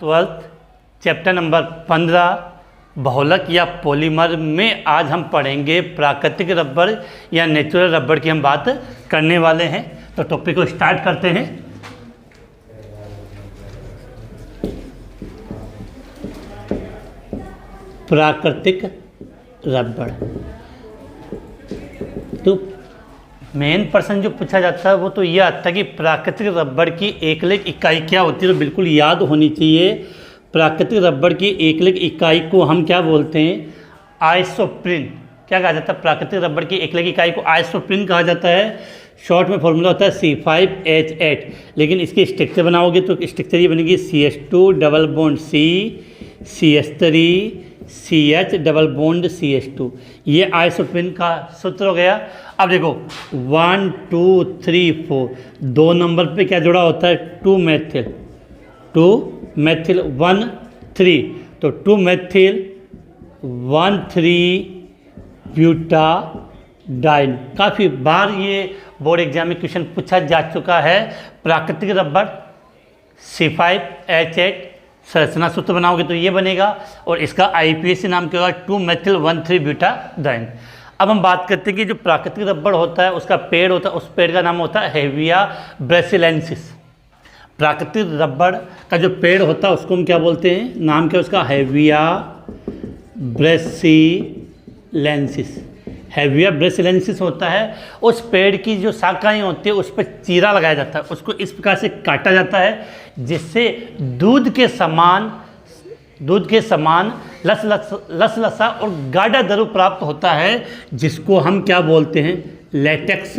Twelfth chapter number 15 बहुलक या polymer में आज हम पढ़ेंगे प्राकृतिक रबर या नेचुरल रबर की हम बात करने वाले हैं। तो टॉपिक को स्टार्ट करते हैं। प्राकृतिक रबर, तो मेन पर्सन जो पूछा जाता है वो तो ये आता है कि प्राकृतिक रबर की एकलिक इकाई क्या होती है। तो बिल्कुल याद होनी चाहिए, प्राकृतिक रबर की एकलिक इकाई को हम क्या बोलते हैं? आइसोप्रीन। क्या कहा जाता है? प्राकृतिक रबर की एकलिक इकाई को आइसोप्रीन कहा जाता है। शॉर्ट में फॉर्मूला होता है C5H8, लेकिन इसकी स्ट्रक्चर बनाओगे तो स्ट्रक्चर ये बनेगी CH2 double bond C CH3 CH double bond CH2। ये आइसोप्रीन का सूत्र हो गया। अब देखो 1 2 3 4 दो नंबर पे क्या जुड़ा होता है? 2 मैथिल 1 3, तो 2 मैथिल 1 3 ब्यूटाडाइन। काफ़ी बार ये बोर्ड एग्जाम में क्वेश्चन पूछा जा चुका है। प्राकृतिक रबर C5H8 संरचना सूत्र बनाओगे तो ये बनेगा, और इसका IUPAC नाम क्या होगा? 2 मैथिल 1 3 ब्यूटाडाइन। अब हम बात करते हैं कि जो प्राकृतिक रबर होता है उसका पेड़ होता है, उस पेड़ का नाम होता है हेविया ब्रेसिलेंसिस। प्राकृतिक रबर का जो पेड़ होता है उसको हम क्या बोलते हैं? नाम क्या उसका? हेविया ब्रेसिलेंसिस। हेविया ब्रेसिलेंसिस होता है। उस पेड़ की जो शाखाएं होती है उस पर चीरा लगाया जाता है, उसको इस प्रकार से काटा जाता है जिससे दूध के समान लसलसा और गाढ़ा दरु प्राप्त होता है, जिसको हम क्या बोलते हैं? लेटेक्स,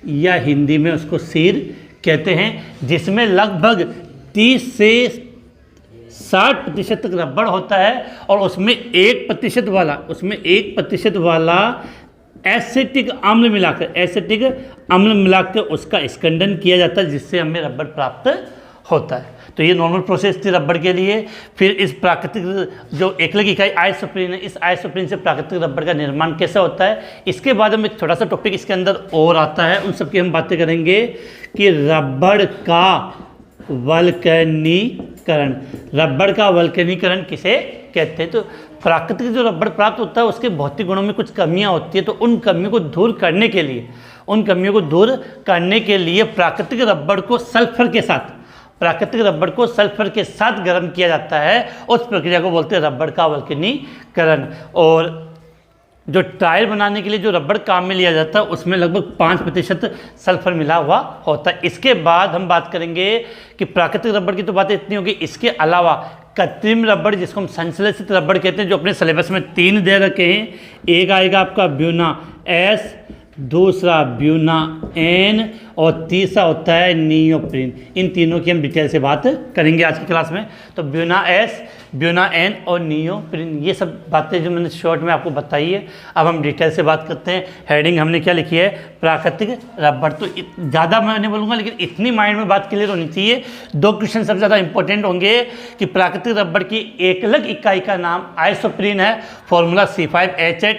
या हिंदी में उसको सीर कहते हैं, जिसमें लगभग 30 से 60% तक रबड़ होता है, और उसमें 1% वाला एसिटिक अम्ल मिलाकर उसका स्कंदन किया जाता है, जिससे हमें रबड़ प्राप्त होता है। तो ये नॉर्मल प्रोसेस थी रबड़ के लिए। फिर इस प्राकृतिक जो एकलिक इकाई आइसोप्रीन है, इस आइसोप्रीन से प्राकृतिक रबड़ का निर्माण कैसे होता है, इसके बाद हम एक छोटा सा टॉपिक इसके अंदर और आता है, उन सब की हम बातें करेंगे कि रबड़ का वल्कनीकरण किसे कहते हैं। तो प्राकृतिक जो रबड़ प्राप्त होता है उसके भौतिक गुणों में कुछ कमियां होती है, तो उन कमियों को दूर करने के लिए प्राकृतिक रबड़ को सल्फर के साथ गर्म किया जाता है। उस प्रक्रिया को बोलते हैं रबड़ का वल्कनीकरण। और जो टायर बनाने के लिए जो रबड़ काम में लिया जाता है उसमें लगभग 5% सल्फर मिला हुआ होता है। इसके बाद हम बात करेंगे कि प्राकृतिक रबड़ की तो बातें इतनी होगी, इसके अलावा कृत्रिम रबड़, जिसको हम संश्लेषित रबड़ कहते हैं, जो अपने सिलेबस में 3 दे रखे हैं। एक आएगा आपका ब्यूना S, दूसरा ब्यूना N, और तीसरा होता है नियोप्रीन। इन तीनों की हम डिटेल से बात करेंगे आज की क्लास में। तो ब्यूना S, ब्यूना N और नियोप्रीन, ये सब बातें जो मैंने शॉर्ट में आपको बताई है। अब हम डिटेल से बात करते हैं। हेडिंग हमने क्या लिखी है? प्राकृतिक रबड़। तो ज़्यादा मैं नहीं बोलूँगा, लेकिन इतनी माइंड में बात क्लियर होनी चाहिए। 2 क्वेश्चन सबसे ज़्यादा इंपॉर्टेंट होंगे कि प्राकृतिक रबड़ की एकलिक इकाई का नाम आइसोप्रीन है, फॉर्मूला C5H8,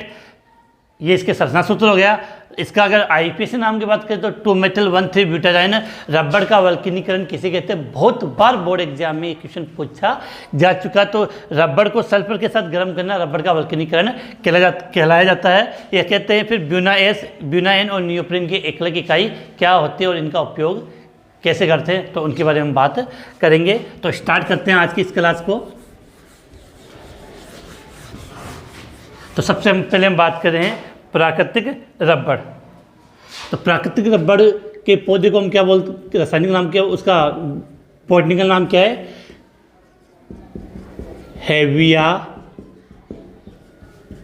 ये इसके संरचना सूत्र हो गया। इसका अगर IUPAC नाम की बात करें तो 2 मैथिल 1 3 ब्यूटाडाइन। रबड़ का वल्कनीकरण किसे कहते हैं? बहुत बार बोर्ड एग्जाम में ये क्वेश्चन पूछा जा चुका। तो रबड़ को सल्फर के साथ गर्म करना रबड़ का वल्कनीकरण कहलाया जाता है, ये कहते हैं। फिर ब्यूना S, ब्यूना N और नियोप्रीन की एकलिक इकाई क्या होती है और इनका उपयोग कैसे करते हैं, तो उनके बारे में बात करेंगे। तो स्टार्ट करते हैं आज की इस क्लास को। तो सबसे पहले हम बात कर रहे हैं प्राकृतिक रबड़। तो प्राकृतिक रबड़ के पौधे को हम क्या बोलते? रासायनिक नाम क्या, उसका बॉटनिकल नाम क्या है? हेविया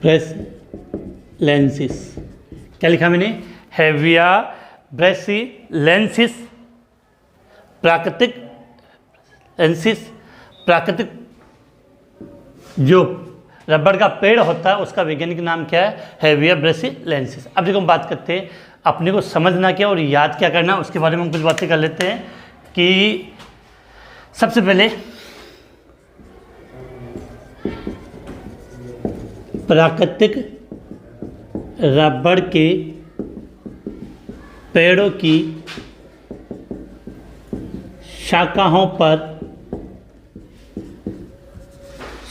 ब्रेसिलेंसिस। क्या लिखा मैंने? हेविया ब्रेसिलेंसिस। प्राकृतिक जो रबड़ का पेड़ होता है उसका वैज्ञानिक नाम क्या है? हेविया ब्रेसिलेंसिस। अब देखो हम बात करते हैं अपने को समझना क्या और याद क्या करना, उसके बारे में हम कुछ बातें कर लेते हैं। कि सबसे पहले प्राकृतिक रबड़ के पेड़ों की शाखाओं पर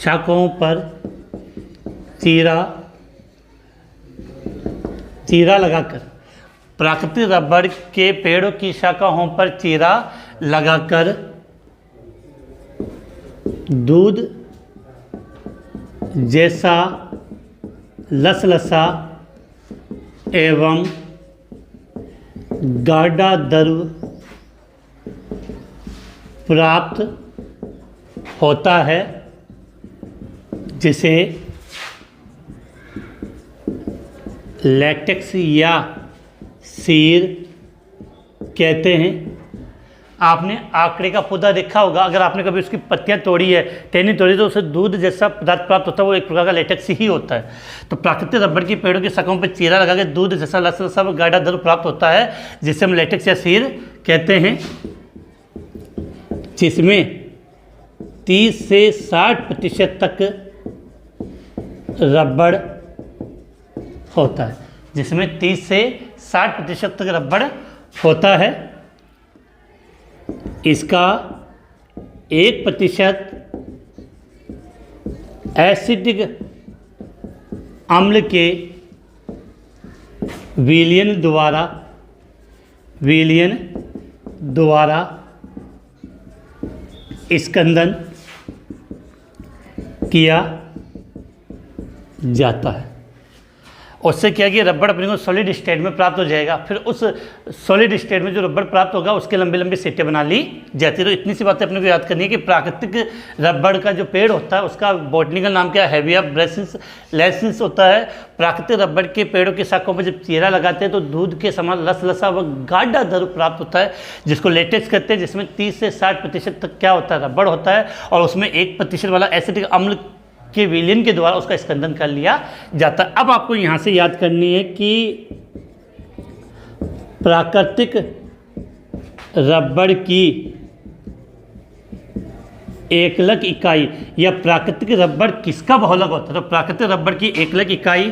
शाखाओं पर चीरा लगाकर, प्राकृतिक रबड़ के पेड़ों की शाखाओं पर चीरा लगाकर दूध जैसा लसलसा एवं गाढ़ा द्रव प्राप्त होता है, जिसे लैटेक्स या सीर कहते हैं। आपने आंकड़े का पौधा देखा होगा, अगर आपने कभी उसकी पत्तियां तोड़ी है, टहनी तोड़ी, तो उसे दूध जैसा पदार्थ प्राप्त होता है, वो एक प्रकार का लेटेक्स ही होता है। तो प्राकृतिक रबड़ की पेड़ों की शाखाओं पर चीरा लगा के दूध जैसा लसलसा व गाढ़ा द्रव प्राप्त होता है, जिसे हम लेटेक्स या सीर कहते हैं, जिसमें 30 से 60% तक रबड़ होता है, जिसमें 30 से 60% तक रबड़ होता है। इसका 1% एसिटिक अम्ल के विलयन द्वारा स्कंदन किया जाता है। उससे क्या कि रबड़ अपने को सॉलिड स्टेट में प्राप्त हो जाएगा, फिर उस सॉलिड स्टेट में जो रबड़ प्राप्त होगा उसके लंबे लंबे सीटें बना ली जाती है। तो इतनी सी बातें अपने को याद करनी है कि प्राकृतिक रबड़ का जो पेड़ होता है उसका बॉटनिकल नाम क्या है, हेविया ब्रेसिस होता है। प्राकृतिक रबड़ के पेड़ों की शाखाओं पर जब चीरा लगाते हैं तो दूध के समान लसलसा व गाढ़ा द्रव प्राप्त होता है, जिसको लेटेक्स कहते हैं, जिसमें 30 से 60% तक क्या होता है, रबड़ होता है, और उसमें 1% वाला एसिटिक अम्ल के विलयन के द्वारा उसका स्कंदन कर लिया जाता है। अब आपको यहाँ से याद करनी है कि प्राकृतिक रबड़ की एकलक इकाई या प्राकृतिक रबड़ किसका बहुलक होता है। तो प्राकृतिक रबड़ की एकलक इकाई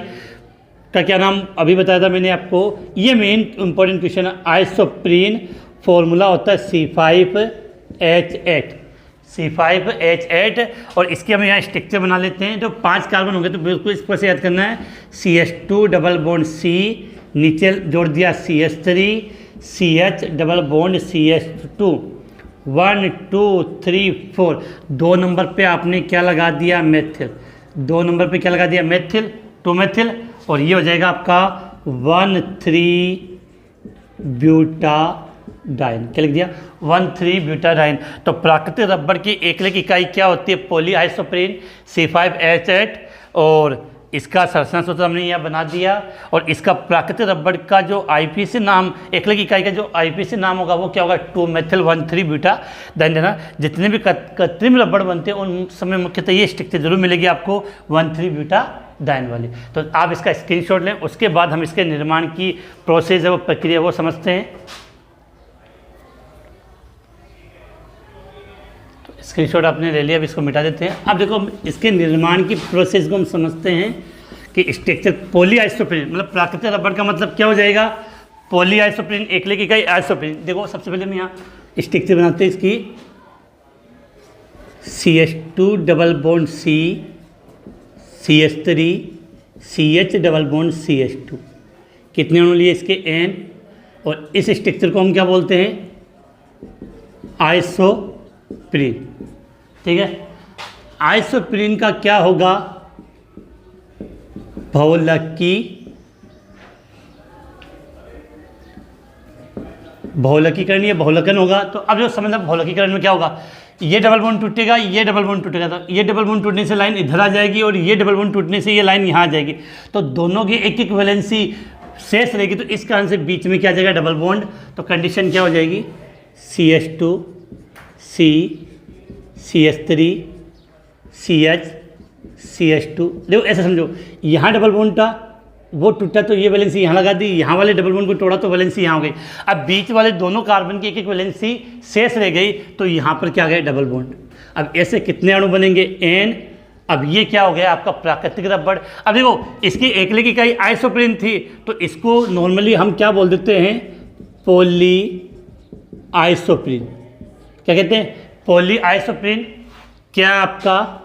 का क्या नाम अभी बताया था मैंने आपको, ये मेन इंपॉर्टेंट क्वेश्चन है। आइसोप्रीन फॉर्मूला होता है C5H8 और इसके हम यहाँ स्ट्रक्चर बना लेते हैं। जो 5 कार्बन होंगे तो बिल्कुल इस पर से याद करना है, CH2 डबल बॉन्ड C, नीचे जोड़ दिया CH3, CH double bond CH2, 1 2 3 4, 2 number पे आपने क्या लगा दिया, मेथिल, 2 नंबर पे क्या लगा दिया, मेथिल, 2 मेथिल, और ये हो जाएगा आपका 1,3-ब्यूटाडाइन। क्या लिख दिया, 1,3-ब्यूटाडाइन। तो प्राकृतिक रबड़ की एकलक इकाई क्या होती है, पॉलीआइसोप्रीन C5H8, और इसका संरचना सूत्र हमने यहाँ बना दिया। और इसका प्राकृतिक रबड़ का जो आईपीसी नाम, एकलक इकाई का जो आईपीसी नाम होगा वो क्या होगा, 2-मेथिल 1,3-ब्यूटाडाइन देना। जितने भी कृत्रिम रबड़ बनते हैं उन समय मुख्यतः ये स्ट्रक्चर जरूर मिलेगी आपको, 1,3-ब्यूटाडाइन वाली। तो आप इसका स्क्रीनशॉट लें, उसके बाद हम इसके निर्माण की प्रोसेस है, वो प्रक्रिया वो समझते हैं। स्क्रीनशॉट आपने ले लिया, अब इसको मिटा देते हैं। अब देखो इसके निर्माण की प्रोसेस को हम समझते हैं कि स्ट्रक्चर पॉलीआइसोप्रीन, मतलब प्राकृतिक रबड़ का मतलब क्या हो जाएगा, पॉलीआइसोप्रीन, एकलक इकाई आइसोप्रीन। देखो सबसे पहले हम यहाँ स्ट्रक्चर बनाते हैं इसकी, CH2 double bond C, CH3, CH double bond CH2, कितने अणु लिए इसके, N, और इस स्ट्रक्चर को हम क्या बोलते हैं, आइसोप्रीन। ठीक है, आइसोप्रीन का क्या होगा, बहुलकीकरण या बहुलकन होगा। तो अब जो समझना बहुलकीकरण में क्या होगा, ये डबल बॉन्ड टूटेगा, ये डबल बॉन्ड टूटेगा, तो ये डबल बॉन्ड टूटने से लाइन इधर आ जाएगी और ये डबल बॉन्ड टूटने से ये लाइन यहाँ आ जाएगी। तो दोनों की एक एक वैलेंसी शेष रहेगी, तो इस कारण से बीच में क्या आ जाएगा, डबल बॉन्ड। तो कंडीशन क्या हो जाएगी, CH2 C, CH3 CH CH2। देखो ऐसा समझो, यहाँ डबल बॉन्ड था, वो टूटा तो ये वैलेंसी यहाँ लगा दी, यहाँ वाले डबल बॉन्ड को तोड़ा तो वैलेंसी यहाँ हो गई। अब बीच वाले दोनों कार्बन की एक एक वैलेंसी शेष रह गई, तो यहाँ पर क्या गए, डबल बॉन्ड। अब ऐसे कितने अणु बनेंगे, N। अब ये क्या हो गया आपका प्राकृतिक रबड़। अब देखो इसकी एकलक इकाई आइसोप्रीन थी, तो इसको नॉर्मली हम क्या बोल देते हैं, पॉलीआइसोप्रीन। क्या कहते हैं, पॉलीआइसोप्रीन। क्या आपका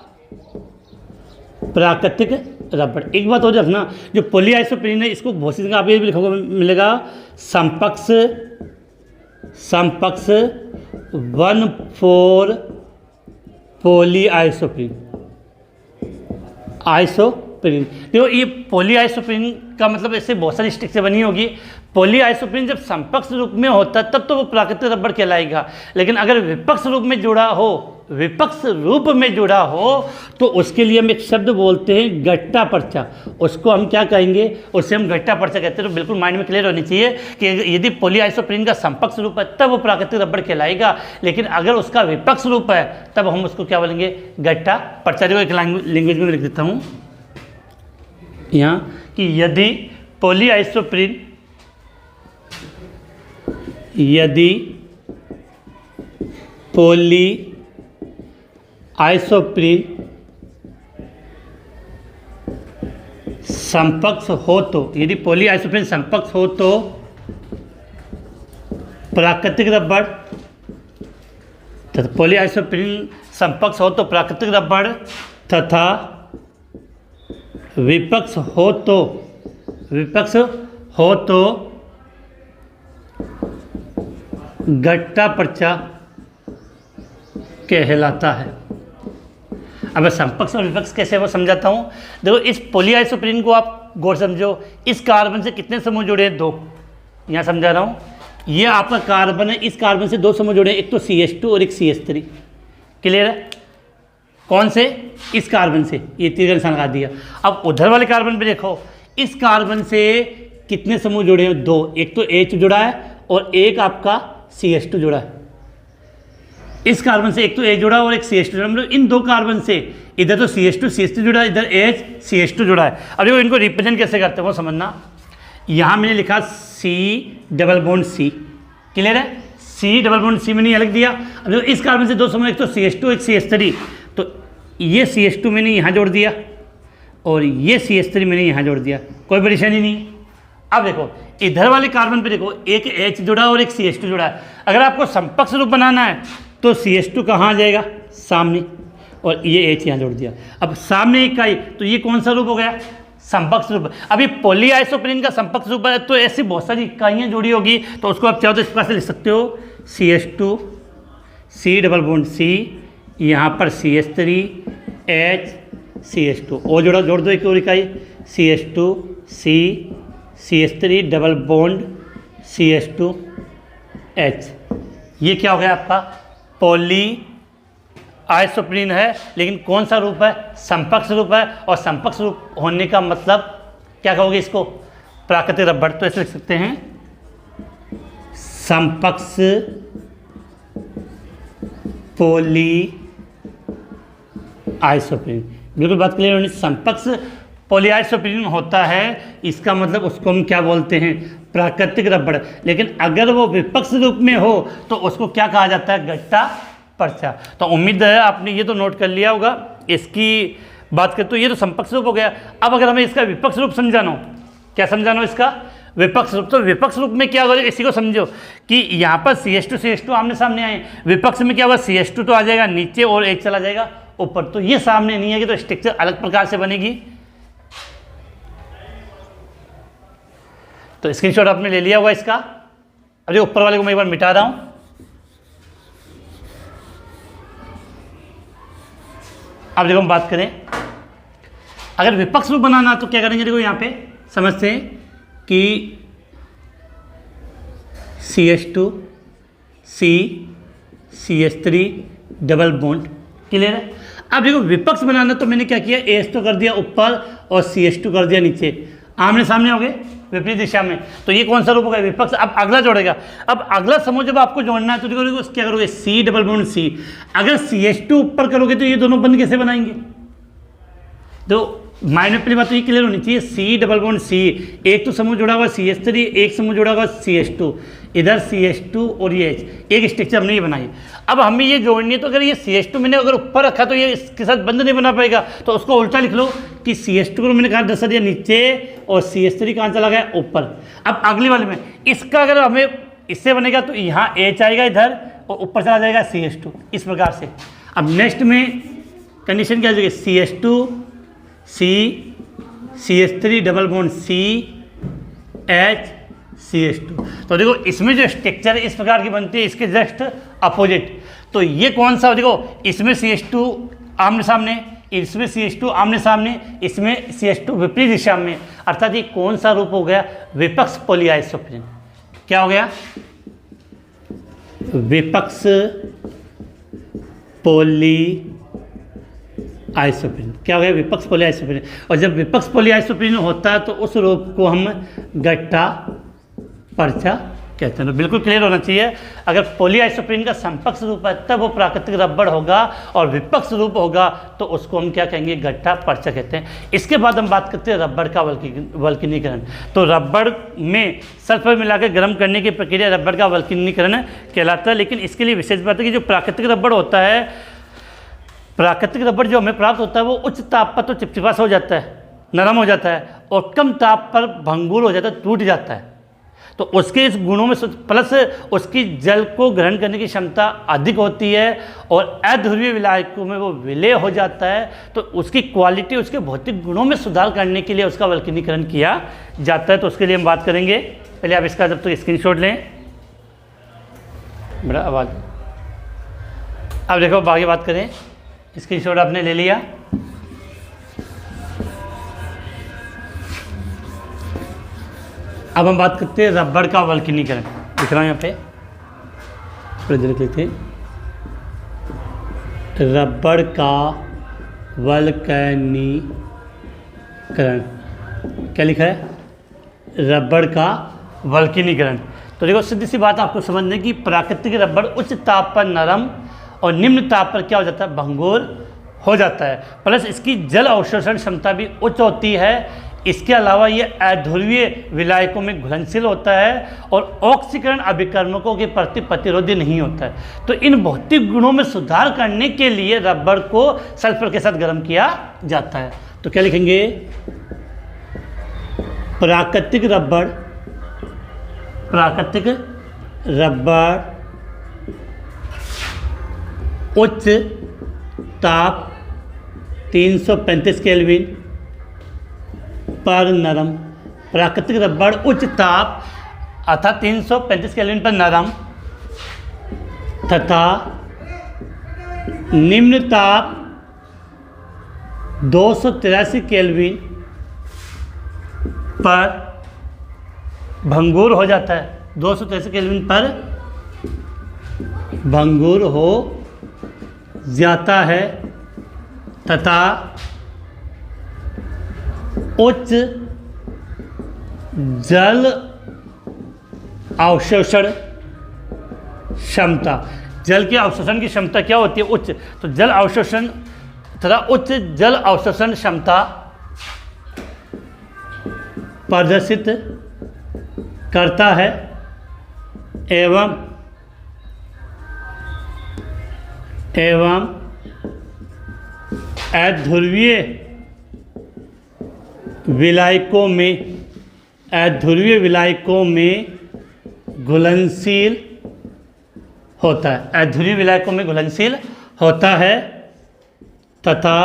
प्राकृतिक रबड़। एक बात और रखना, जो पॉलीआइसोप्रीन है इसको बहुत सी जगह आप ये भी लिखोगे मिलेगा समपक्ष 1,4 पॉलीआइसोप्रीन। आइसोप्रीन देखो, ये पॉलीआइसोप्रीन का मतलब ऐसे बहुत सारी स्टिक से बनी होगी। पॉलीआइसोप्रीन जब समपक्ष रूप में होता है तब तो वो प्राकृतिक रबड़ कहलाएगा, लेकिन अगर विपक्ष रूप में जुड़ा हो तो उसके लिए हम एक शब्द बोलते हैं गट्टा पर्चा। उसको हम क्या कहेंगे, उससे हम गट्टा पर्चा कहते हैं। तो बिल्कुल माइंड में क्लियर होनी चाहिए कि यदि पॉलीआइसोप्रीन का समपक्ष रूप है तब वो प्राकृतिक रबड़ कहलाएगा, लेकिन अगर उसका विपक्ष रूप है तब हम उसको क्या बोलेंगे, गट्टा पर्चा। जो एक लैंग्वेज में लिख देता हूँ यहाँ कि यदि पॉलीआइसोप्रीन समपक्ष हो तो, यदि पॉलीआइसोप्रीन समपक्ष हो तो प्राकृतिक रबड़, तथा पॉलीआइसोप्रीन समपक्ष हो तो प्राकृतिक रबड़ तथा विपक्ष हो तो गट्टा पर्चा कहलाता है। अब समपक्ष और विपक्ष कैसे वो समझाता हूँ। देखो, इस पॉलीआइसोप्रीन को आप गौर समझो, इस कार्बन से कितने समूह जुड़े हैं, 2। यहाँ समझा रहा हूँ, ये आपका कार्बन है, इस कार्बन से 2 समूह जुड़े हैं, एक तो CH2 और एक CH3। क्लियर है? कौन से? इस कार्बन से, ये तीर का निशान लगा दिया। अब उधर वाले कार्बन पे देखो, इस कार्बन से कितने समूह जुड़े हैं, 2। एक तो H जुड़ा है और एक आपका CH2 जुड़ा है। इस कार्बन से एक तो H जुड़ा और एक CH2 जुड़ा, मतलब इन 2 कार्बन से इधर तो CH2 CH3 जुड़ा है, इधर H CH2 जुड़ा है। अब देखो इनको रिप्रेजेंट कैसे करते हैं वो समझना। यहाँ मैंने लिखा C double bond C। Clear है? C डबल बॉन्ड C मैंने यहाँ लिख दिया। अब देखो इस कार्बन से 2 समूह, एक तो CH2 एक CH3, तो ये CH2 मैंने यहाँ जोड़ दिया और ये CH3 मैंने यहाँ जोड़ दिया, कोई परेशानी नहीं। अब देखो इधर वाले कार्बन पे देखो, एक H जुड़ा और एक CH2 जुड़ा है। अगर आपको समपक्ष रूप बनाना है तो CH2 कहाँ आ जाएगा, सामने, और ये H यहाँ जोड़ दिया। अब सामने इकाई, तो ये कौन सा रूप हो गया, समपक्ष रूप। अब ये पॉलीआइसोप्रीन का समपक्ष रूप है, तो ऐसी बहुत सारी इकाइयाँ जुड़ी होगी, तो उसको आप चाहो तो इस प्रकार से लिख सकते हो, CH2 C double bond C, यहाँ पर CH3 H CH2, और जोड़ दो एक और इकाई, CH2 C CH3 double bond CH2 H। ये क्या हो गया आपका, पॉलीआइसोप्रीन है, लेकिन कौन सा रूप है, समपक्ष रूप है। और समपक्ष रूप होने का मतलब क्या कहोगे इसको, प्राकृतिक रबड़। तो ऐसे लिख सकते हैं, समपक्ष पॉलीआइसोप्रीन। बिल्कुल बात क्लियर होनी। समपक्ष पॉलीआइसोप्रीन होता है, इसका मतलब उसको हम क्या बोलते हैं, प्राकृतिक रबड़। लेकिन अगर वो विपक्ष रूप में हो तो उसको क्या कहा जाता है, गट्टा पर्चा। तो उम्मीद है आपने ये तो नोट कर लिया होगा। इसकी बात करें तो ये तो समपक्ष रूप हो गया। अब अगर हमें इसका विपक्ष रूप समझाना हो, क्या समझाना हो इसका, विपक्ष रूप। तो विपक्ष रूप में क्या होगा, इसी को समझो कि यहाँ पर CH2 आमने सामने आए, विपक्ष में क्या होगा, CH2 तो आ जाएगा नीचे और H चला जाएगा ऊपर। तो ये सामने नहीं आएगी, तो स्ट्रक्चर अलग प्रकार से बनेगी। तो स्क्रीनशॉट आपने ले लिया होगा इसका। अरे ऊपर वाले को मैं एक बार मिटा रहा हूं। अब देखो हम बात करें, अगर विपक्ष रूप बनाना तो क्या करेंगे, देखो यहाँ पे समझते हैं कि CH2 C CH3 double bond. Clear है? अब देखो विपक्ष बनाना तो मैंने क्या किया, H तो कर दिया ऊपर और CH2 कर दिया नीचे, आमने सामने हो गए विपरीत दिशा में। तो ये कौन सा रूप होगा, विपक्ष। अब अगला जोड़ेगा। अब अगला समूह जब आपको जोड़ना है तो देखो क्या करोगे, C डबल बॉन्ड C। अगर CH2 ऊपर करोगे तो ये दोनों बंद कैसे बनाएंगे, तो माइंड में पहली बात तो ये क्लियर होनी चाहिए, C डबल बॉन्ड C, एक तो समूह जुड़ा हुआ CH3, एक समूह जुड़ा हुआ CH2, इधर CH2 और ये H, एक स्ट्रक्चर हमने ये बनाई। अब हमें ये जोड़नी है, तो अगर ये CH2 मैंने अगर ऊपर रखा तो ये इसके साथ बंद नहीं बना पाएगा, तो उसको उल्टा लिख लो कि CH2 को मैंने कहा दसा दिया नीचे और CH3 कहाँ चला गया, ऊपर। अब अगले वाले में इसका अगर हमें इससे बनेगा तो यहाँ H आएगा इधर और ऊपर चला जाएगा CH2, इस प्रकार से। अब नेक्स्ट में कंडीशन क्या हो जाएगी, CH2 CH3 double bond CH2। तो देखो इसमें जो स्ट्रक्चर इस प्रकार की बनती है, इसके जस्ट अपोजिट। तो ये कौन सा, देखो इसमें CH2 आमने सामने, इसमें CH2 आमने सामने, इसमें CH2 विपरीत दिशा में, अर्थात ये कौन सा रूप हो गया, विपक्ष पॉलीआइसोप्रीन। क्या हो गया, विपक्ष पॉलीआइसोप्रीन। क्या हो गया, विपक्ष पॉलीआइसोप्रीन। और जब विपक्ष पॉलीआइसोप्रीन होता है तो उस रूप को हम गट्टा पर्चा कहते हैं। तो बिल्कुल क्लियर होना चाहिए, अगर पॉलीआइसोप्रीन का समपक्ष रूप है तब वो प्राकृतिक रबड़ होगा, और विपक्ष रूप होगा तो उसको हम क्या कहेंगे, गट्टा पर्चा कहते हैं। इसके बाद हम बात करते हैं रबड़ का वल्कनीकरण। तो रबड़ में सल्फर मिलाकर गर्म करने की प्रक्रिया रबड़ का वल्कनीकरण कहलाता है। लेकिन इसके लिए विशेष बात है कि जो प्राकृतिक रबड़ होता है, प्राकृतिक रबड़ जो हमें प्राप्त होता है वो उच्च ताप पर तो चिपचिपा सा हो जाता है, नरम हो जाता है, और कम ताप पर भंगुर हो जाता है, टूट जाता है। तो उसके इस गुणों में प्लस उसकी जल को ग्रहण करने की क्षमता अधिक होती है, और अध्रुवीय विलायकों में वो विलय हो जाता है। तो उसकी क्वालिटी, उसके भौतिक गुणों में सुधार करने के लिए उसका वल्कनीकरण किया जाता है। तो उसके लिए हम बात करेंगे, पहले आप इसका जब तक स्क्रीनशॉट लें, बड़ा आवाज़। अब देखो आगे बात करें, स्क्रीनशॉट आपने ले लिया। अब हम बात करते हैं रबड़ का वल्कनीकरण। दिख रहा है यहाँ पे, देख लेते हैं, रबड़ का वल्कनीकरण। क्या लिखा है, रबड़ का वल्कनीकरण। तो देखो सीधी सी बात आपको समझने की, प्राकृतिक रबड़ उच्च ताप पर नरम और निम्न ताप पर क्या हो जाता है, भंगुर हो जाता है। प्लस इसकी जल अवशोषण क्षमता भी उच्च होती है। इसके अलावा ये अध्रुवीय विलायकों में घुलनशील होता है, और ऑक्सीकरण अभिकर्मकों के प्रति प्रतिरोधी नहीं होता है। तो इन भौतिक गुणों में सुधार करने के लिए रबड़ को सल्फर के साथ गर्म किया जाता है। तो क्या लिखेंगे, प्राकृतिक रबड़, प्राकृतिक रबड़ उच्च ताप 335 केल्विन पर नरम, प्राकृतिक रबड़ उच्च ताप अर्थात 335 केल्विन पर नरम तथा निम्न ताप 283 केल्विन पर भंगुर हो जाता है। 283 केल्विन पर भंगुर हो जाता है तथा उच्च जल अवशोषण क्षमता, जल के अवशोषण की क्षमता क्या होती है, उच्च। तो जल अवशोषण तथा उच्च जल अवशोषण क्षमता प्रदर्शित करता है एवं अध्रुवीय विलायकों में घुलनशील होता है, अध्रुवीय विलायकों में घुलनशील होता है तथा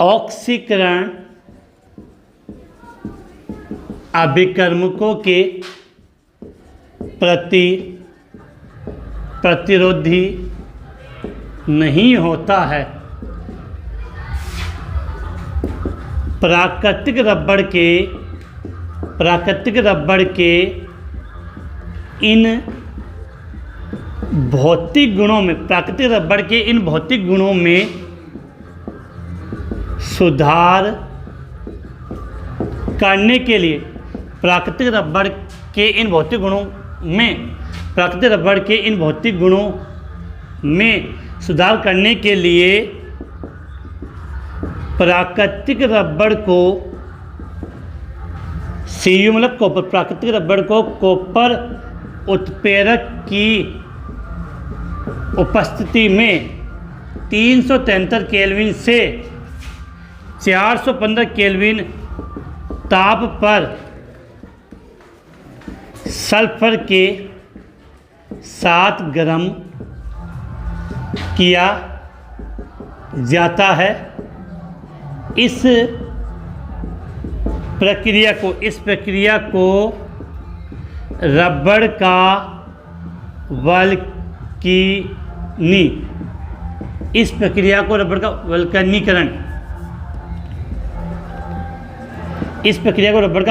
ऑक्सीकरण अभिकर्मकों के प्रति प्रतिरोधी नहीं होता है। प्राकृतिक रबड़ के इन भौतिक गुणों में, प्राकृतिक रबड़ के इन भौतिक गुणों में सुधार करने के लिए, प्राकृतिक रबड़ के इन भौतिक गुणों में सुधार करने के लिए प्राकृतिक रबड़ को Cu मतलब कॉपर, प्राकृतिक रबड़ को कॉपर उत्प्रेरक की उपस्थिति में 373 केल्विन से 415 केल्विन ताप पर सल्फर के साथ गर्म किया जाता है। इस प्रक्रिया को रबड़ का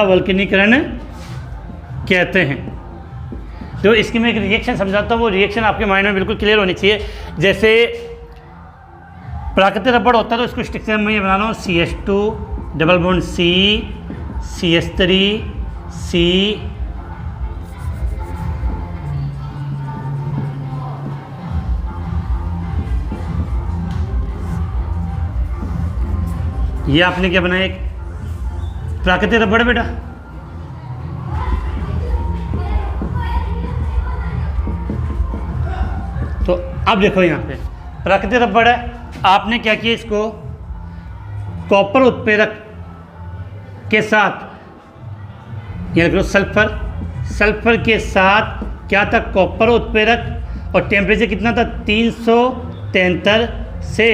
वल्कनीकरण कहते हैं। तो इसकी मैं एक रिएक्शन समझाता हूँ, वो रिएक्शन आपके माइंड में बिल्कुल क्लियर होनी चाहिए। जैसे प्राकृतिक रबड़ होता है तो इसको स्ट्रक्चर में ये बना रहा हूँ CH2 double bond C CH3 C ये आपने क्या बनाया, एक प्राकृतिक रबड़ बेटा। तो अब देखो यहाँ पे प्राकृतिक रबड़ है, आपने क्या किया, इसको कॉपर उत्प्रेरक के साथ ये सल्फर के साथ क्या था, कॉपर उत्प्रेरक, और टेम्परेचर कितना था 373 से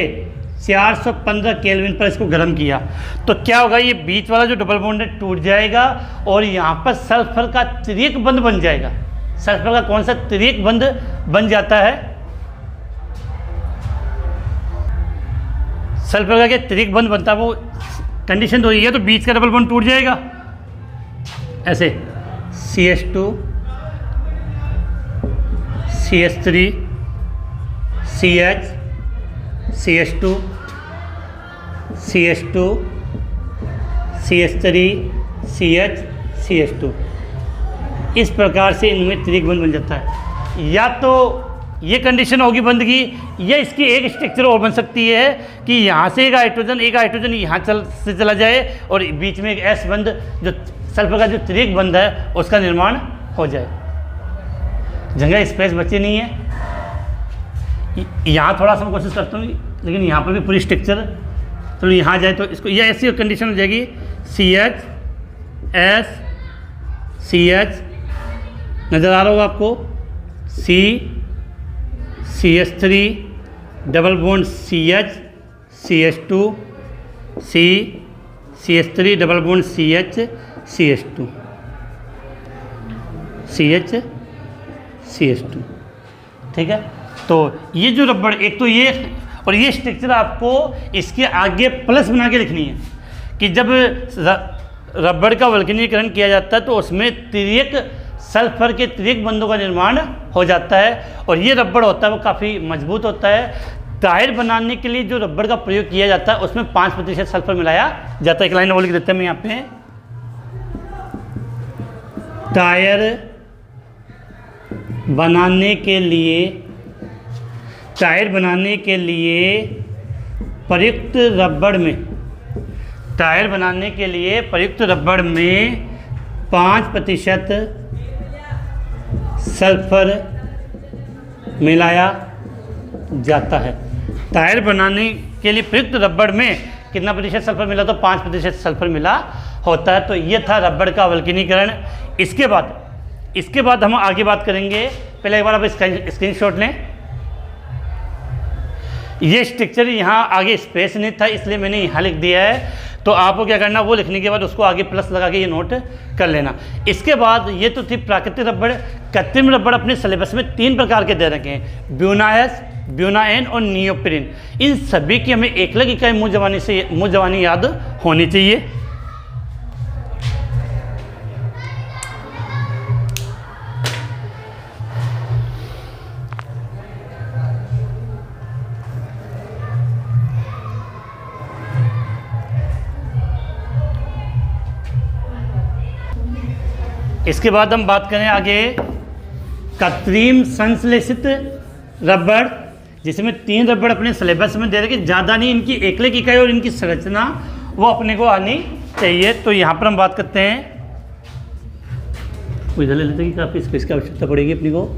415 केल्विन पर इसको गर्म किया। तो क्या होगा, ये बीच वाला जो डबल बॉन्ड है टूट जाएगा और यहाँ पर सल्फर का त्रिक बंध बन जाएगा। सल्फर का कौन सा त्रिक बंध बन जाता है, सल्फर का क्या त्रिक बंध बनता है, वो कंडीशन तो है, तो बीच का डबल बॉन्ड टूट जाएगा ऐसे CH2 CH3 CH CH2 CH2 CH3 CH CH2, इस प्रकार से इनमें त्रिक बंध बन जाता है। या तो ये कंडीशन होगी बंध की, या इसकी एक स्ट्रक्चर और बन सकती है कि यहाँ से एक हाइड्रोजन यहाँ से चला जाए और बीच में एक S बंध, जो सल्फर का जो त्रिक बंध है उसका निर्माण हो जाए। जगह स्पेस बची नहीं है, यहाँ थोड़ा सा मैं कोशिश करता हूँ, लेकिन यहाँ पर भी पूरी स्ट्रक्चर, तो यहाँ जाए तो इसको यह ऐसी कंडीशन हो जाएगी CH S CH, नज़र आ रहा होगा आपको, C CH3 double bond CH CH2 C CH3 double bond CH CH2 CH CH2, ठीक है। तो ये जो रबड़, एक तो ये, और ये स्ट्रक्चर आपको इसके आगे प्लस बना के लिखनी है कि जब रबड़ का वल्कनीकरण किया जाता है तो उसमें त्रिक सल्फर के त्रिक बंधों का निर्माण हो जाता है, और ये रबड़ होता है वो काफ़ी मजबूत होता है। टायर बनाने के लिए जो रबड़ का प्रयोग किया जाता है उसमें 5% सल्फर मिलाया जाता है। एक लाइन और लिख देते हैं मैं यहाँ पे, टायर बनाने के लिए प्रयुक्त रबड़ में 5% सल्फर मिलाया जाता है। टायर बनाने के लिए प्रयुक्त रबड़ में कितना प्रतिशत सल्फर मिला, तो 5% सल्फर मिला होता है। तो ये था रबड़ का वल्कनीकरण। इसके बाद हम आगे बात करेंगे। पहले एक बार आप स्क्रीनशॉट लें। ये स्ट्रक्चर यहाँ आगे स्पेस नहीं था इसलिए मैंने यहाँ लिख दिया है, तो आपको क्या करना, वो लिखने के बाद उसको आगे प्लस लगा के ये नोट कर लेना। इसके बाद ये तो थी प्राकृतिक रबड़। कृत्रिम रबड़ अपने सिलेबस में 3 प्रकार के दे रखे हैं, ब्यूनाएस, ब्यूनाएन और नियोप्रीन। इन सभी की हमें एक अलग इकाई मुँह जबानी याद होनी चाहिए। इसके बाद हम बात करें आगे कृत्रिम संश्लेषित रबड़, जिसमें 3 रबड़ अपने सिलेबस में दे रखे, ज़्यादा नहीं, इनकी एक एक इकाई और इनकी संरचना वो अपने को आनी चाहिए। तो यहाँ पर हम बात करते हैं, इधर ले लेते हैं कि काफ़ी स्पेस की आवश्यकता पड़ेगी अपनी को।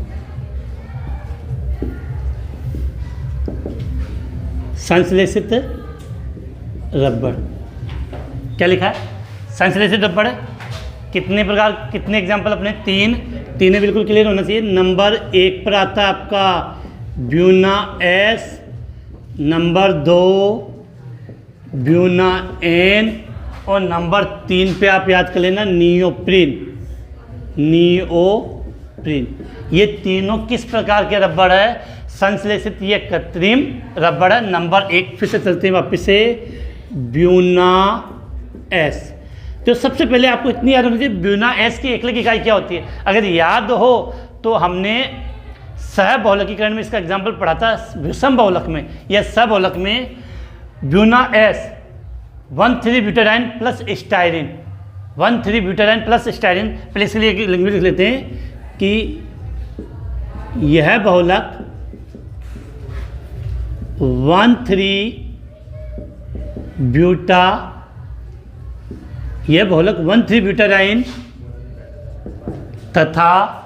संश्लेषित रबड़ क्या लिखा है, संश्लेषित रबड़ कितने प्रकार, कितने एग्जाम्पल अपने, 3 बिल्कुल क्लियर होना चाहिए। नंबर 1 पर आता है आपका ब्यूनाएस नंबर 2 ब्यूना एन, और नंबर 3 पे आप याद कर लेना नियोप्रीन। नियोप्रीन, ये तीनों किस प्रकार के रबड़ है? संश्लेषित ये कृत्रिम रबड़ है। नंबर 1 फिर से चलते हैं वापस से, ब्यूना एस। तो सबसे पहले आपको इतनी याद होनी चाहिए ब्यूना एस की एकलिक इकाई क्या होती है। अगर याद हो तो हमने सहबहुलकीकरण में इसका एग्जाम्पल पढ़ा था, विषम बहुलक में या सहबहुलक में Buna S one three butadiene plus styrene, one three butadiene plus styrene. पहले इसके लिए लिख लेते हैं कि यह बहुलक 1,3-ब्यूटा, यह बहुलक 1,3-ब्यूटाडाइन तथा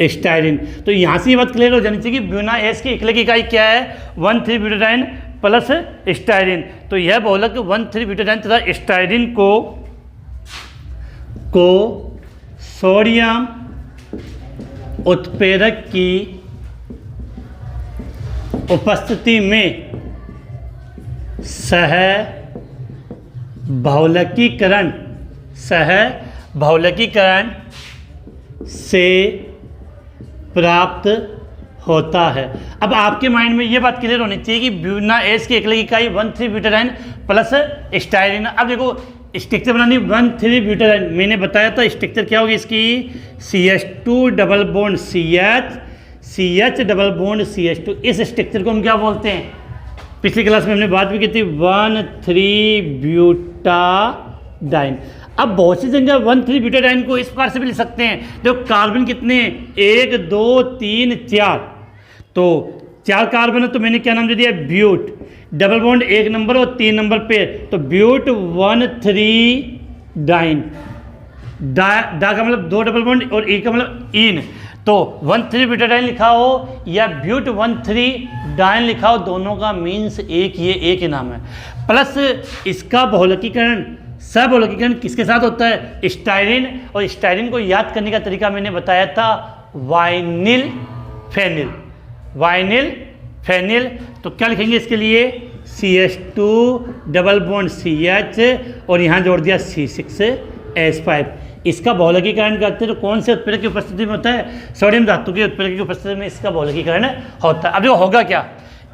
स्टाइरिन। तो यहाँ से ये बात क्लियर हो जानी चाहिए कि ब्यूना एस की एकलिक इकाई क्या है? 1,3-ब्यूटाडाइन प्लस स्टाइरिन। तो यह बहुलक 1,3-ब्यूटाडाइन तथा स्टाइरिन को सोडियम उत्प्रेरक की उपस्थिति में सहबहुलकीकरण से प्राप्त होता है। अब आपके माइंड में ये बात क्लियर होनी चाहिए कि ब्यूना एस की एकलिक इकाई 1,3-ब्यूटाडाइन प्लस स्टाइरिन। अब देखो स्ट्रक्चर बनानी 1,3-ब्यूटाडाइन, मैंने बताया था स्ट्रक्चर क्या होगी इसकी, CH2 double bond CH, CH double bond CH2। इस स्ट्रक्चर को हम क्या बोलते हैं? पिछली क्लास में हमने बात भी की थी 1,3-ब्यूटाडाइन। अब बहुत सी जगह 1,3-ब्यूटाडाइन को इस प्रकार से भी लिख सकते हैं। देखो कार्बन कितने हैं? 1 2 3 4, तो 4 कार्बन है, तो मैंने क्या नाम दे दिया? ब्यूट। डबल बॉन्ड 1 नंबर और 3 नंबर पे, तो ब्यूट 1,3-डाइन। डा का मतलब 2 डबल बॉन्ड और ई का मतलब इन, तो 1,3-ब्यूटाडाइन लिखा हो या ब्यूट 1,3-डाइन लिखा हो, दोनों का मीन्स एक ही नाम है। प्लस इसका बहुलकीकरण, सहबहुलकीकरण किसके साथ होता है? स्टाइरिन। और स्टाइरिन को याद करने का तरीका मैंने बताया था वाइनिल फेनिल, वाइनिल फेनिल। तो क्या लिखेंगे इसके लिए? CH2 डबल बॉन्ड CH और यहाँ जोड़ दिया C6H5। इसका बहुलकीकरण करते हैं तो कौन से उत्प्रेरक की उपस्थिति में होता है? सोडियम धातु के उत्प्रेरक की उपस्थिति में इसका बहुलकीकरण होता है। अब जो होगा क्या,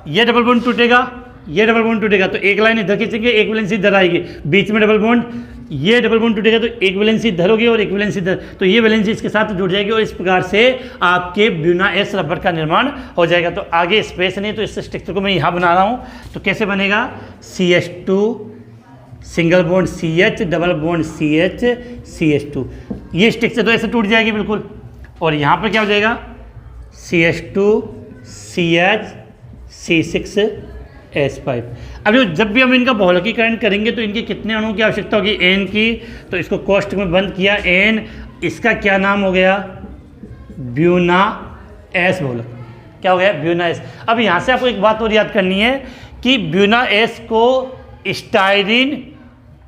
ये डबल बॉन्ड टूटेगा, ये डबल बॉन्ड टूटेगा, तो एक लाइन इधर खींचेंगे, एक वैलेंसी इधर आएगी, बीच में डबल बॉन्ड, ये डबल बॉन्ड टूटेगा तो एक वैलेंसी इधर होगी और एक वैलेंसी इधर, तो ये वैलेंसी इसके साथ जुड़ जाएगी और इस प्रकार से आपके ब्यूना एस रबर का निर्माण हो जाएगा। तो आगे स्पेस नहीं, तो इस स्ट्रक्चर को मैं यहाँ बना रहा हूँ। तो कैसे बनेगा? CH2 single bond CH double bond CH CH2, ये स्ट्रक्चर तो ऐसे टूट जाएगी बिल्कुल। और यहाँ पर क्या हो जाएगा? CH2 CH C6H5। अब जब भी हम इनका बहुलकीकरण करेंगे तो इनके कितने अणुओं की आवश्यकता होगी? N की। तो इसको कोष्ठक में बंद किया N, इसका क्या नाम हो गया? ब्यूना एस बहुलक। क्या हो गया? Buena S. अब यहाँ से आपको एक बात और याद करनी है कि ब्यूना एस को स्टाइरिन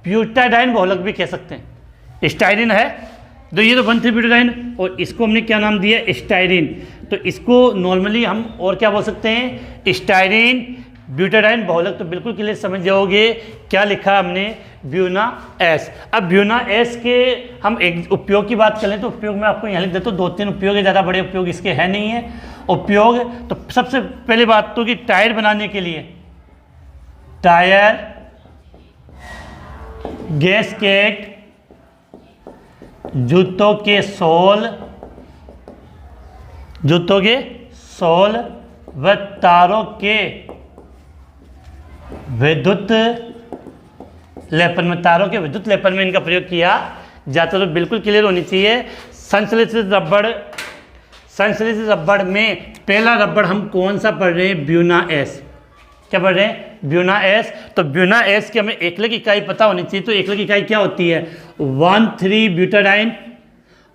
ब्यूटाडाइन बहुलक भी कह सकते हैं। स्टाइरिन है तो ये तो 1,3-ब्यूटाडाइन, और इसको हमने क्या नाम दिया? स्टाइरिन। तो इसको नॉर्मली हम और क्या बोल सकते हैं? स्टाइरिन ब्यूटाडाइन बहुलक। तो बिल्कुल क्लियर समझ जाओगे क्या लिखा हमने? Buena S. अब ब्यूना एस के हम एक उपयोग की बात करें तो उपयोग में आपको यहाँ लिख देता हूँ, 2-3 उपयोग है, ज़्यादा बड़े उपयोग इसके है नहीं है। उपयोग तो सबसे पहले बात तो कि टायर बनाने के लिए टायर, गैसकेट, जूतों के सोल व तारों के विद्युत लेपन में, तारों के विद्युत लेपन में इनका प्रयोग किया जाता। तो बिल्कुल क्लियर होनी चाहिए। संश्लेषित रबड़ में पहला रबड़ हम कौन सा पढ़ रहे हैं? Buena S. क्या पढ़ रहे हैं? Buena S. तो ब्यूना एस की हमें एकलिक इकाई पता होनी चाहिए। तो एकलिक इकाई क्या होती है? 1,3-ब्यूटाडाइन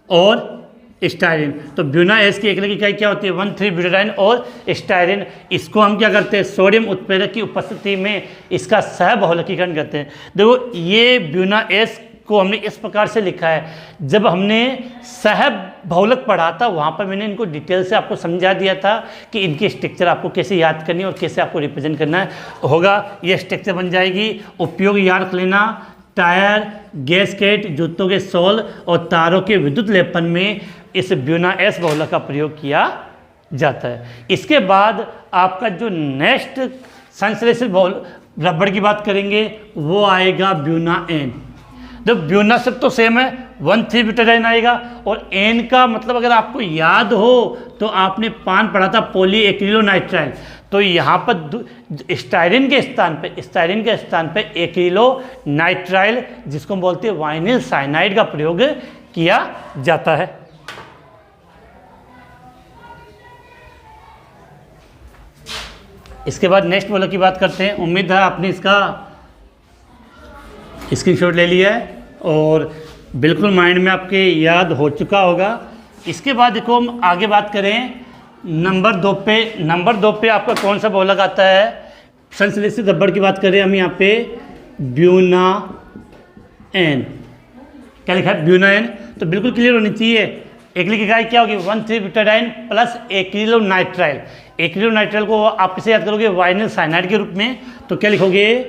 और स्टाइरिन। तो ब्यूना एस की एकलिक इकाई क्या होती है? 1,3-ब्यूटाडाइन और स्टाइरिन। इसको हम क्या करते हैं? सोडियम उत्प्रेरक की उपस्थिति में इसका सहबहुलकीकरण करते हैं। देखो ये ब्यूना एस को हमने इस प्रकार से लिखा है। जब हमने सह बहुलक पढ़ा था वहाँ पर मैंने इनको डिटेल से आपको समझा दिया था कि इनकी स्ट्रक्चर आपको कैसे याद करनी है और कैसे आपको रिप्रेजेंट करना है होगा। ये स्ट्रक्चर बन जाएगी। उपयोग याद रख लेना, टायर, गैसकेट, जूतों के सोल और तारों के विद्युत लेपन में इस ब्यूना एस बहुलक का प्रयोग किया जाता है। इसके बाद आपका जो नेक्स्ट संश्लेषित रबड़ की बात करेंगे वो आएगा ब्यूना एन। तो ब्यूना सब तो सेम है, 1,3-ब्यूटाडाइन आएगा। और एन का मतलब अगर आपको याद हो तो आपने पान पढ़ा था पॉलीएक्रिलोनाइट्राइल। तो यहाँ पर स्टाइरिन के स्थान पे एक्रिलोनाइट्राइल जिसको हम बोलते हैं वाइनिल साइनाइड का प्रयोग किया जाता है। इसके बाद नेक्स्ट बहुलक की बात करते हैं। उम्मीद है आपने इसका स्क्रीनशॉट ले लिया है और बिल्कुल माइंड में आपके याद हो चुका होगा। इसके बाद देखो हम आगे बात करें नंबर 2 पे। नंबर 2 पे आपका कौन सा बहुलक आता है? संश्लेषित रबड़ की बात करें हम यहाँ पे ब्यूना एन। क्या लिखा है? Buna N. तो बिल्कुल क्लियर होनी चाहिए। एकलिक इकाई क्या होगी? 1,3-ब्यूटाडाइन प्लस एक्रिलोनाइट्राइल। एक्रिलोनाइट्राइल को आप किसे याद करोगे? वाइनिल साइनाइड के रूप में। तो क्या लिखोगे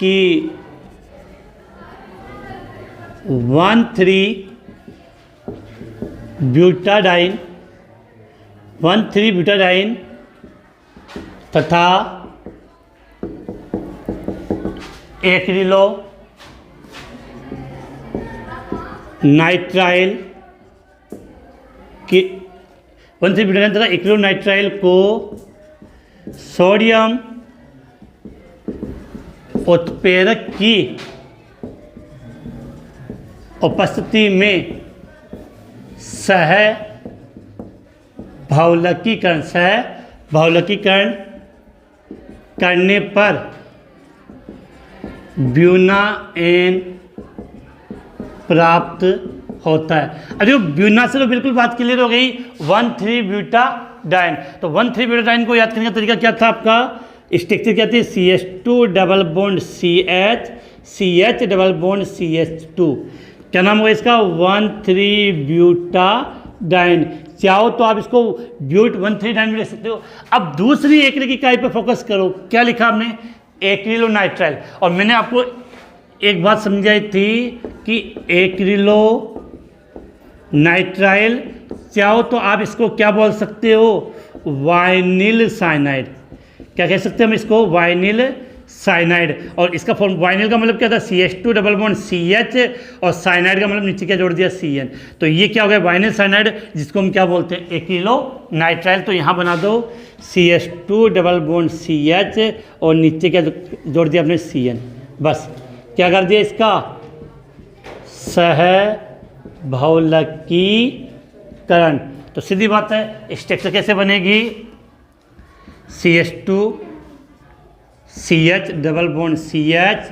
कि 1,3-ब्यूटाडाइन तथा एक्रिलोनाइट्राइल की 1,3-ब्यूटाडाइन तथा एक्रिलोनाइट्राइल को सोडियम उत्प्रेरक की उपस्थिति में सह बहुलकीकरण करने पर ब्यूना एन प्राप्त होता है। अरे ब्यूना से तो बिल्कुल बात क्लियर हो गई। 1,3-ब्यूटाडाइन। तो 1,3-ब्यूटाडाइन को याद करने का तरीका क्या था आपका? स्ट्रक्चर क्या थी? CH2 double bond CH, CH double bond CH2। क्या नाम होगा इसका? 1,3-ब्यूटाडाइन। चाहो तो आप इसको ब्यूट 1,3-डाइन भी लिख सकते हो। अब दूसरी एकलिक इकाई पर फोकस करो। क्या लिखा आपने? एक्रिलोनाइट्राइल। और मैंने आपको एक बात समझाई थी कि एक्रिलोनाइट्राइल चाहो तो आप इसको क्या बोल सकते हो? Vinyl cyanide. क्या कह सकते हैं हम इसको? Vinyl cyanide. और इसका फॉर्म वाइनिल का मतलब क्या था? CH2 डबल बॉन्ड CH और साइनाइड का मतलब नीचे क्या जोड़ दिया? CN। तो ये क्या हो गया? वाइनिल साइनाइड, जिसको हम क्या बोलते हैं? एक्रिलोनाइट्राइल। तो यहाँ बना दो CH2 डबल बॉन्ड CH और नीचे क्या जोड़ दिया आपने? CN। बस क्या कर दिया इसका? सह बहुलकीकरण। तो सीधी बात है, स्ट्रक्चर कैसे बनेगी? CH2 CH double bond CH,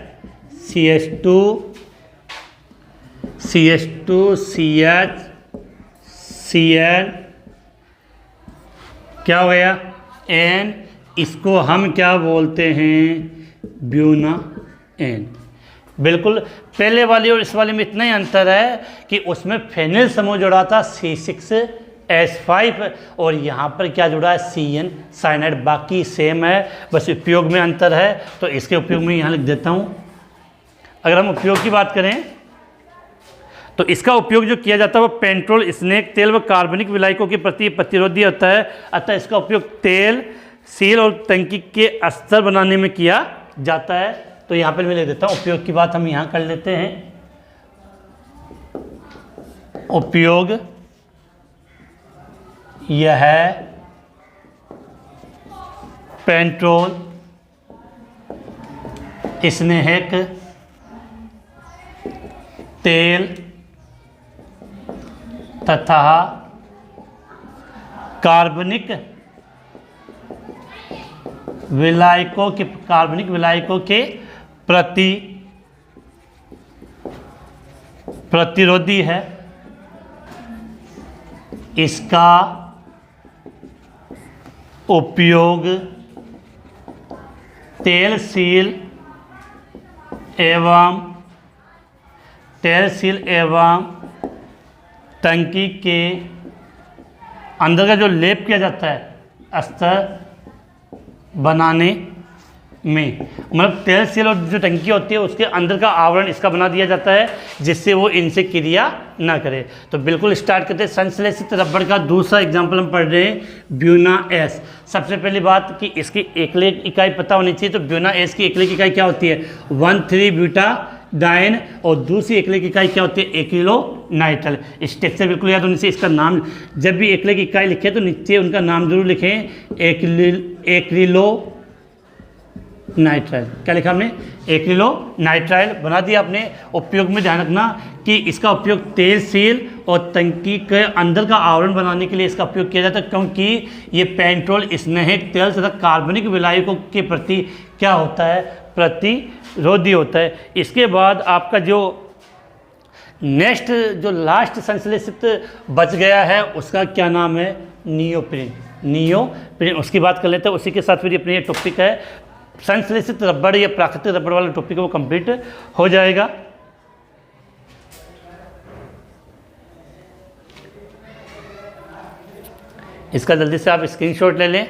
CH2 CH CN। क्या हो गया? N। इसको हम क्या बोलते हैं? Buna N. बिल्कुल पहले वाली और इस वाले में इतना ही अंतर है कि उसमें फेनिल समूह जुड़ा था C6H5 और यहाँ पर क्या जुड़ा है? CN cyanide. बाकी सेम है, बस उपयोग में अंतर है। तो इसके उपयोग में यहाँ लिख देता हूँ। अगर हम उपयोग की बात करें तो इसका उपयोग जो किया जाता है वो पेट्रोल, स्नेक तेल व कार्बनिक विलायकों के प्रति प्रतिरोधी होता है। अतः इसका उपयोग तेल, सील और टंकी के अस्तर बनाने में किया जाता है। तो यहाँ पर मैं लिख देता हूँ। उपयोग की बात हम यहाँ कर लेते हैं। उपयोग यह है पेट्रोल, स्नेहक तेल तथा कार्बनिक विलायकों के प्रति प्रतिरोधी है। इसका उपयोग तेल, सील एवं तेल सील एवं टंकी के अंदर का जो लेप किया जाता है अस्तर बनाने में, मतलब तेल सील और जो टंकी होती है उसके अंदर का आवरण इसका बना दिया जाता है जिससे वो इनसे क्रिया ना करे। तो बिल्कुल स्टार्ट करते हैं। संश्लेषित रबड़ का दूसरा एग्जाम्पल हम पढ़ रहे हैं, ब्यूना एस। सबसे पहली बात कि इसकी एकलिक इकाई पता होनी चाहिए। तो ब्यूना एस की एकलिक इकाई क्या होती है, 1,3 ब्यूटाडाइन, और दूसरी एकलिक इकाई क्या होती है, एक्रिलोनाइट्राइल। स्ट्रक्चर बिल्कुल याद होनी चाहिए। इसका नाम जब भी एकलिक इकाई लिखे तो नीचे उनका नाम जरूर लिखें, एक्रिलोनाइट्राइल। क्या लिखा हमने, एक्रिलोनाइट्राइल बना दिया आपने। उपयोग में ध्यान रखना कि इसका उपयोग तेल सील और टंकी के अंदर का आवरण बनाने के लिए इसका उपयोग किया जाता है, क्योंकि ये पेट्रोल स्नेहक तेल तथा कार्बनिक विलायकों के प्रति क्या होता है, प्रतिरोधी होता है। इसके बाद आपका जो नेक्स्ट जो लास्ट संश्लेषित बच गया है उसका क्या नाम है, नियोप्रीन। नियोप्रीन उसकी बात कर लेते हैं। उसी के साथ फिर अपनी ये टॉपिक है संश्लेषित रबड़ या प्राकृतिक रबड़ वाला टॉपिक है वो कंप्लीट हो जाएगा। इसका जल्दी से आप स्क्रीनशॉट ले लें।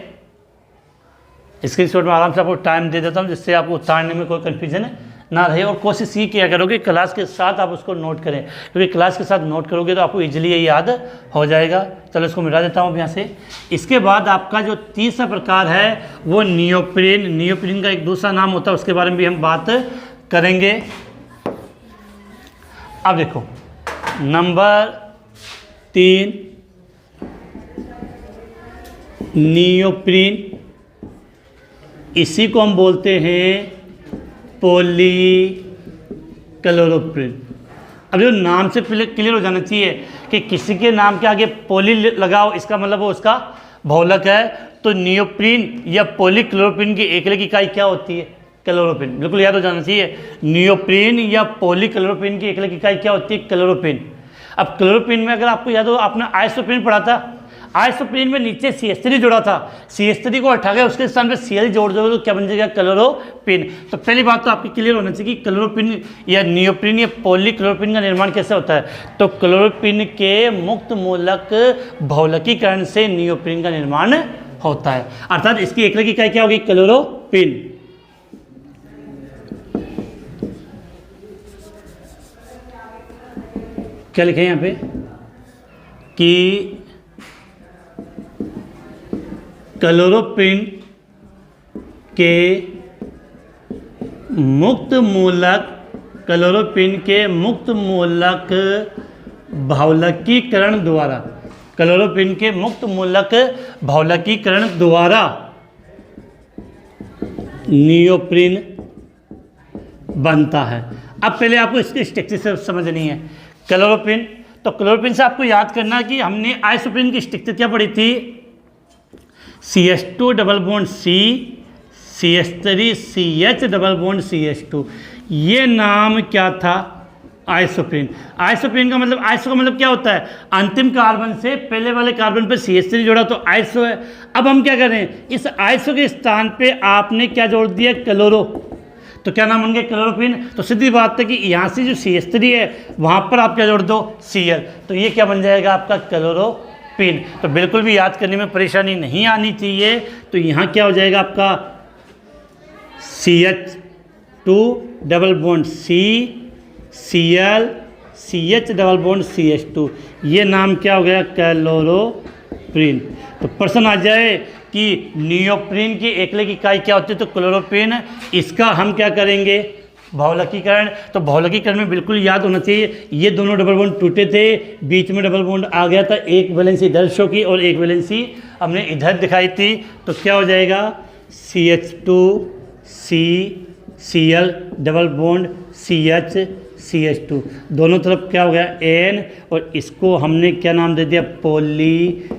स्क्रीनशॉट में आराम से आपको टाइम दे देता हूँ जिससे आपको उतारने में कोई कन्फ्यूजन ना रहे, और कोशिश ये किया करोगे क्लास के साथ आप उसको नोट करें, क्योंकि क्लास के साथ नोट करोगे तो आपको इजीली ये याद हो जाएगा। चलो इसको मिटा देता हूँ यहाँ से। इसके बाद आपका जो तीसरा प्रकार है वो नियोप्रीन। नियोप्रीन का एक दूसरा नाम होता है, उसके बारे में भी हम बात करेंगे। अब देखो नंबर 3 नियोप्रीन, इसी को हम बोलते हैं पॉलीक्लोरोप्रीन। अब जो नाम से क्लियर हो जाना चाहिए कि किसी के नाम के आगे पॉली लगाओ इसका मतलब वो उसका बहुलक है। तो नियोप्रीन या पॉलीक्लोरोप्रीन की एकलिक इकाई क्या होती है, क्लोरोप्रीन। बिल्कुल याद हो जाना चाहिए, नियोप्रीन या पॉलीक्लोरोप्रीन की एकलिक इकाई क्या होती है, क्लोरोप्रीन। अब क्लोरोप्रीन में अगर आपको याद हो, आपने आइसोप्रीन पढ़ा था। आइसोप्रीन में नीचे CH3 जुड़ा था, CH3 को हटा के उसके स्थान पे Cl जोड़ दोगे तो क्या बन जाएगा, क्लोरोप्रीन। तो पहली बात तो आपकी क्लियर होना चाहिए कि क्लोरोप्रीन या नियोप्रीन या पॉलीक्लोरोप्रीन का निर्माण कैसे होता है। तो क्लोरोप्रीन के मुक्त मूलक बहुलकीकरण से नियोप्रीन का निर्माण होता है, अर्थात इसकी एकलिक इकाई क्या होगी, क्लोरोप्रीन। क्या लिखे यहाँ पे कि क्लोरोप्रीन के मुक्त मूलक बहुलकीकरण द्वारा, क्लोरोप्रीन के मुक्त मूलक बहुलकीकरण द्वारा नियोप्रीन बनता है। अब पहले आपको इसके स्ट्रक्चर से समझनी है क्लोरोप्रीन। तो क्लोरोप्रीन से आपको याद करना कि हमने आइसोप्रीन की स्ट्रक्चर क्या पढ़ी थी, CH2 double bond C, CH3 CH double bond CH2। ये नाम क्या था, आइसोप्रीन। आइसोप्रीन का मतलब, आइसो का मतलब क्या होता है, अंतिम कार्बन से पहले वाले कार्बन पे CH3 जोड़ा तो आइसो है। अब हम क्या कर रहे हैं, इस आइसो के स्थान पे आपने क्या जोड़ दिया, क्लोरो। तो क्या नाम बन गया, क्लोरोप्रीन। तो सीधी बात है कि यहाँ से जो CH3 है वहाँ पर आप क्या जोड़ दो, Cl। तो ये क्या बन जाएगा आपका, क्लोरोप्रीन। तो बिल्कुल भी याद करने में परेशानी नहीं आनी चाहिए। तो यहाँ क्या हो जाएगा आपका CH2 double bond C, Cl, CH double bond CH2। ये नाम क्या हो गया, क्लोरोप्रीन। तो प्रश्न आ जाए कि नियोप्रीन की एकलिक इकाई क्या होती है, तो क्लोरोप्रीन। इसका हम क्या करेंगे, बहुलकीकरण। तो बहुलकीकरण में बिल्कुल याद होना चाहिए, ये दोनों डबल बॉन्ड टूटे थे, बीच में डबल बॉन्ड आ गया था, एक वैलेंसी इधर शो की और एक वैलेंसी हमने इधर दिखाई थी। तो क्या हो जाएगा, CH2C, Cl double bond CH, CH2, दोनों तरफ क्या हो गया N, और इसको हमने क्या नाम दे दिया, पॉलीक्लोरोप्रीन।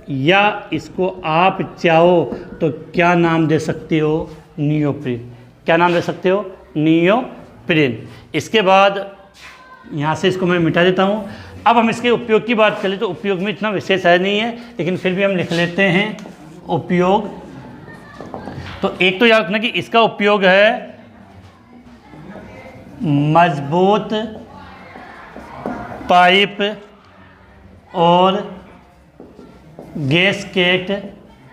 या इसको आप चाहो तो क्या नाम दे सकते हो, नियोप्रीन। क्या नाम दे सकते हो, नियोप्रीन। इसके बाद यहाँ से इसको मैं मिटा देता हूँ। अब हम इसके उपयोग की बात करें तो उपयोग में इतना विशेष है नहीं है, लेकिन फिर भी हम लिख लेते हैं उपयोग। तो एक तो याद रखना कि इसका उपयोग है मजबूत पाइप और गैसकेट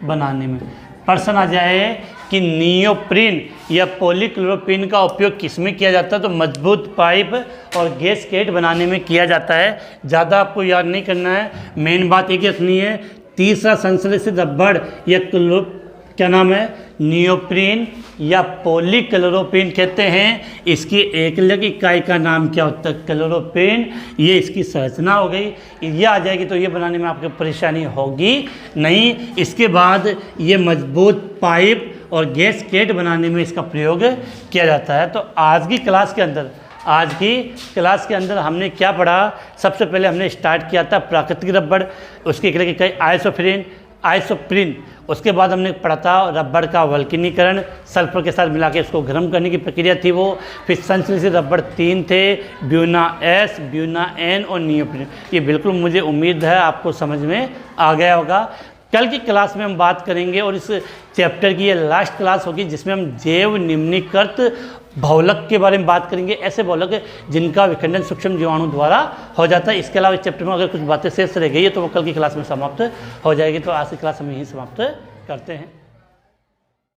बनाने में। प्रश्न आ जाए कि नियोप्रीन या पॉलीक्लोरोप्रीन का उपयोग किस में किया जाता है, तो मजबूत पाइप और गैसकेट बनाने में किया जाता है। ज़्यादा आपको याद नहीं करना है, मेन बात एक ही रखनी है। तीसरा संश्लेषित रबड़ या क्या नाम है, नियोप्रीन या पॉलीक्लोरोप्रीन कहते हैं। इसकी एकलक इकाई का नाम क्या होता है, क्लोरोप्रीन। ये इसकी संरचना हो गई, ये आ जाएगी तो ये बनाने में आपको परेशानी होगी नहीं। इसके बाद ये मजबूत पाइप और गैसकेट बनाने में इसका प्रयोग किया जाता है। तो आज की क्लास के अंदर हमने क्या पढ़ा, सबसे पहले हमने स्टार्ट किया था प्राकृतिक रबड़, उसकी एकलक इकाई आइसोप्रीन। उसके बाद हमने पढ़ा था रबड़ का वल्कनीकरण, सल्फर के साथ मिला के इसको गर्म करने की प्रक्रिया थी वो। फिर संश्लेषित रबड़ 3 थे, ब्यूना एस, ब्यूना एन और नियोप्रीन। ये बिल्कुल मुझे उम्मीद है आपको समझ में आ गया होगा। कल की क्लास में हम बात करेंगे और इस चैप्टर की ये लास्ट क्लास होगी जिसमें हम जैव निम्नीकृत बहुलक के बारे में बात करेंगे। ऐसे बहुलक जिनका विखंडन सूक्ष्म जीवाणु द्वारा हो जाता है। इसके अलावा इस चैप्टर में अगर कुछ बातें शेष रह गई है तो वो कल की क्लास में समाप्त हो जाएगी। तो आज की क्लास हम यहीं समाप्त करते हैं।